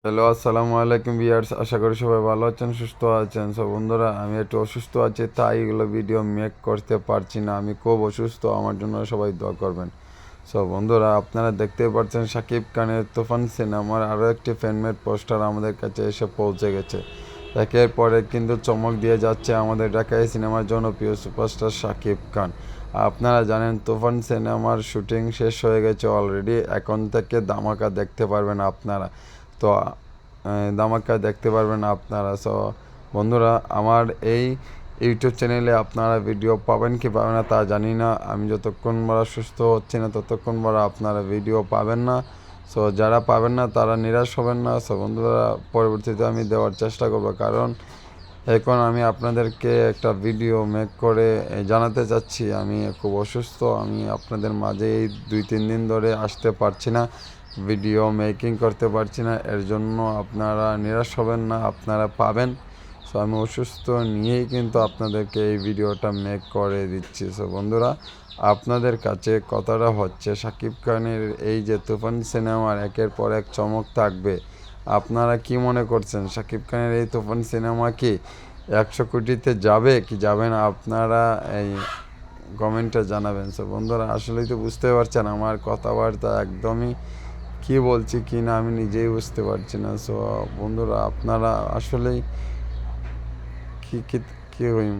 Hello, আসসালামু আলাইকুম viewers. আশা করি সবাই ভালো আছেন, সুস্থ আছেন। সো বন্ধুরা, আমি একটু অসুস্থ আছি, তাই এগুলো ভিডিও মেক করতে পারছি না। আমি খুব অসুস্থ, আমার জন্য সবাই দোয়া করবেন। সো বন্ধুরা, আপনারা দেখতেই পাচ্ছেন শাকিব খানের তুফান সিনেমার আরও একটি ফ্যানমেড পোস্টার আমাদের কাছে এসে পৌঁছে গেছে। একের পরে কিন্তু চমক দিয়ে যাচ্ছে আমাদের ঢাকায় সিনেমার জনপ্রিয় সুপারস্টার শাকিব খান। আপনারা জানেন তুফান সিনেমার শুটিং শেষ হয়ে গেছে অলরেডি। এখন থেকে ধামাকা দেখতে পারবেন আপনারা। তো ধামাকা দেখতে পারবেন আপনারা। সো বন্ধুরা, আমার এই ইউটিউব চ্যানেলে আপনারা ভিডিও পাবেন কি পাবেন না তা জানি না। আমি যতক্ষণ বড় সুস্থ হচ্ছি না ততক্ষণ বড় আপনারা ভিডিও পাবেন না। সো যারা পাবেন না তারা নিরাশ হবেন না। সো বন্ধুরা, পরবর্তীতে আমি দেওয়ার চেষ্টা করব, কারণ এখন আমি আপনাদেরকে একটা ভিডিও মেক করে জানাতে চাচ্ছি আমি খুব অসুস্থ। আমি আপনাদের মাঝে এই 2-3 দিন ধরে আসতে পারছি না, ভিডিও মেকিং করতে পারছি না। এর জন্য আপনারা নিরাশ হবেন না, আপনারা পাবেন। সো আমি অসুস্থ নিয়েই কিন্তু আপনাদেরকে এই ভিডিওটা মেক করে দিচ্ছি। সো বন্ধুরা, আপনাদের কাছে কথাটা হচ্ছে, শাকিব খানের এই যে তুফান সিনেমার একের পর এক চমক থাকবে। আপনারা কি মনে করছেন, শাকিব খানের এই তুফান সিনেমা কি 100 কোটিতে যাবে কি যাবে না? আপনারা এই কমেন্টে জানাবেন। সো বন্ধুরা, আসলেই তো বুঝতে পারছেন আমার কথাবার্তা একদমই কি বলছি কি না আমি নিজেই বুঝতে পারছি না। সো বন্ধুরা, আপনারা আসলেই কি কি কি হইম